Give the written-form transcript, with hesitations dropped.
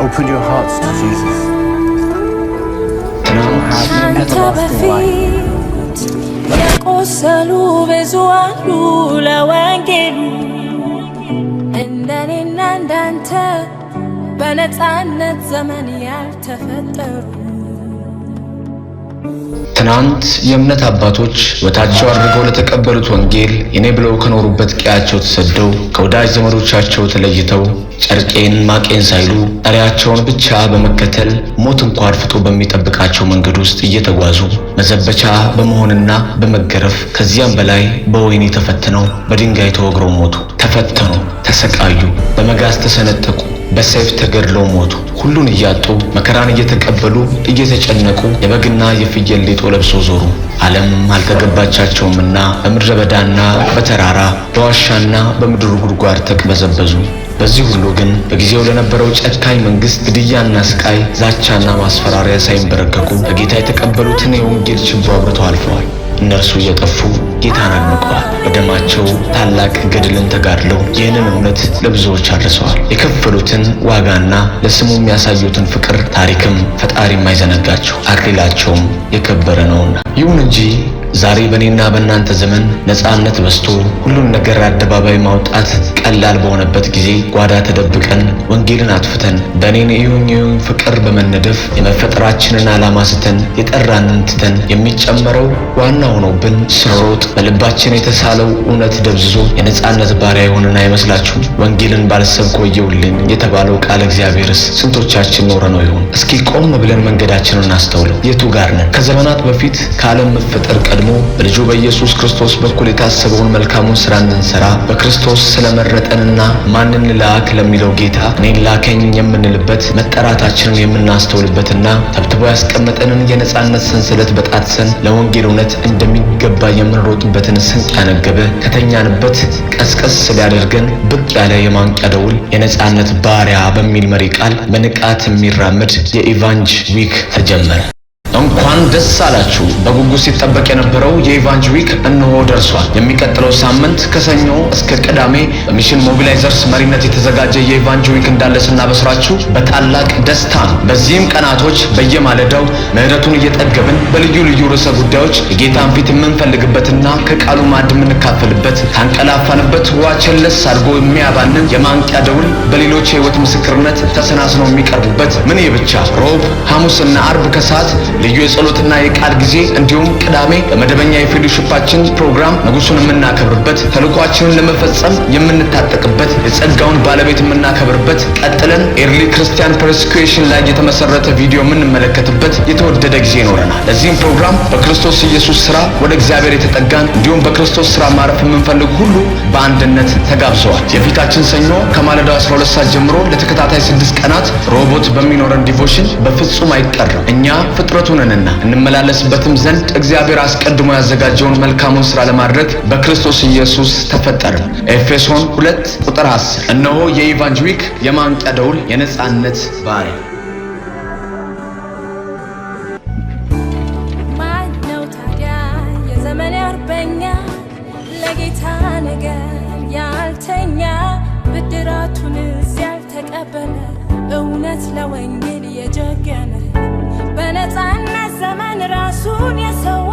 Open your hearts to Jesus. You have everlasting life. ያቆሰሉ ብዙ አሉ ለወንጌሉ እንደኔና እንዳንተ በነፃነት ዘመን ያልተፈጠሩ ትናንት የእምነት አባቶች ወታቸው አድርገው ለተቀበሉት ወንጌል የኔ ብለው ከኖሩበት ቀያቸው ተሰደው ከወዳጅ ዘመዶቻቸው ተለይተው ጨርቄን ማቄን ሳይሉ ጠሪያቸውን ብቻ በመከተል ሞት እንኳን አድፍጦ በሚጠብቃቸው መንገድ ውስጥ እየተጓዙ መዘበቻ በመሆንና በመገረፍ ከዚያም በላይ በወህኒ ተፈትነው በድንጋይ ተወግረው ሞቱ። ተፈተኑ፣ ተሰቃዩ፣ በመጋዝ ተሰነጠቁ፣ በሰይፍ ተገድለው ሞቱ። ሁሉን እያጡ መከራን እየተቀበሉ እየተጨነቁ የበግና የፍየል ሌጦ ለብሰው ዞሩ። ዓለም አልተገባቻቸውምና በምድረ በዳና በተራራ በዋሻና በምድሩ ጉድጓድ ተቅበዘበዙ። በዚህ ሁሉ ግን በጊዜው ለነበረው ጨካኝ መንግስት ግድያና ስቃይ፣ ዛቻና ማስፈራሪያ ሳይንበረከኩ በጌታ የተቀበሉትን የወንጌል ችቦ አብርተው አልፈዋል። እነርሱ እየጠፉ ጌታን አድንቀዋል። በደማቸው ታላቅ ገድልን ተጋድለው ይህንን እውነት ለብዙዎች አድርሰዋል። የከፈሉትን ዋጋና ለስሙ የሚያሳዩትን ፍቅር ታሪክም ፈጣሪም አይዘነጋቸው፣ አክሊላቸውም የከበረ ነውና። ይሁን እንጂ ዛሬ በእኔና በእናንተ ዘመን ነፃነት በዝቶ ሁሉን ነገር አደባባይ ማውጣት ቀላል በሆነበት ጊዜ ጓዳ ተደብቀን ወንጌልን አጥፍተን በእኔን እዩኝ ፍቅር በመነደፍ የመፈጠራችንን ዓላማ ስተን የጠራንን ትተን የሚጨመረው ዋና ሆኖብን ስንሮጥ በልባችን የተሳለው እውነት ደብዝዞ የነፃነት ባሪያ የሆንን አይመስላችሁም? ወንጌልን ባልሰብክ ወየውልኝ የተባለው ቃል እግዚአብሔርስ ስንቶቻችን ኖረ ነው ይሆን? እስኪ ቆም ብለን መንገዳችንን እናስተውለው። የቱ ጋር ነን? ከዘመናት በፊት ከዓለም መፈጠር ቀድሞ በልጁ በኢየሱስ ክርስቶስ በኩል የታሰበውን መልካሙን ሥራ እንድንሰራ በክርስቶስ ስለመረጠንና ማንን ላክ ለሚለው ጌታ እኔን ላከኝ የምንልበት መጠራታችንን የምናስተውልበትና ተብትቦ ያስቀመጠንን የነፃነት ሰንሰለት በጣጥሰን ለወንጌል እውነት እንደሚገባ የምንሮጥበትን ስንቅ ያነገበ ከተኛንበት ቀስቀስ ሊያደርገን ብቅ ያለ የማንቂያ ደውል የነፃነት ባሪያ በሚል መሪ ቃል በንቃት የሚራመድ የኢቫንጅ ዊክ ተጀመረ። እንኳን ደስ አላችሁ! በጉጉት ሲጠበቅ የነበረው የኢቫንጅ ዊክ እነሆ ደርሷል። የሚቀጥለው ሳምንት ከሰኞ እስከ ቅዳሜ በሚሽን ሞቢላይዘርስ መሪነት የተዘጋጀ የኢቫንጅ ዊክ እንዳለ ስናበስራችሁ በታላቅ ደስታ ነው። በዚህም ቀናቶች በየማለዳው ምሕረቱን እየጠገብን በልዩ ልዩ ርዕሰ ጉዳዮች የጌታን ፊት የምንፈልግበትና ከቃሉ ማዕድ የምንካፈልበት ካንቀላፋንበት ዋቸለስ አድርጎ የሚያባንን የማንቂያ ደውል በሌሎች የሕይወት ምስክርነት ተሰናስነው የሚቀርቡበት ምን ብቻ ሮብ፣ ሐሙስና አርብ ከሰዓት ልዩ የጸሎትና የቃል ጊዜ እንዲሁም ቅዳሜ በመደበኛ የፌሎሺፓችን ፕሮግራም ንጉሱን የምናከብርበት ተልኳችንን ለመፈጸም የምንታጠቅበት የጸጋውን ባለቤት የምናከብርበት ቀጥለን ኤርሊ ክርስቲያን ፐርሲኩዌሽን ላይ የተመሰረተ ቪዲዮ የምንመለከትበት የተወደደ ጊዜ ይኖረናል። ለዚህም ፕሮግራም በክርስቶስ ኢየሱስ ሥራ ወደ እግዚአብሔር የተጠጋን እንዲሁም በክርስቶስ ሥራ ማረፍ የምንፈልግ ሁሉ በአንድነት ተጋብዘዋል። የፊታችን ሰኞ ከማለዳው 12 ሰዓት ጀምሮ ለተከታታይ 6 ቀናት ሮቦት በሚኖረን ዲቮሽን በፍጹም አይቀርም። እኛ ፍጥረቱንና እንመላለስበትም ዘንድ እግዚአብሔር አስቀድሞ ያዘጋጀውን መልካሙን ሥራ ለማድረግ በክርስቶስ ኢየሱስ ተፈጠርን። ኤፌሶን 2:10 እነሆ የኢቫንጅ ዊክ የማንቂያ ደውል የነፃነት ባሪያ። ማነው ታዲያ የዘመን አርበኛ ለጌታ ነገር ያልተኛ ብድራቱን ያልተቀበለ እውነት ለወንጌል የጀገነ በነፃነት ዘመን ራሱን የሰው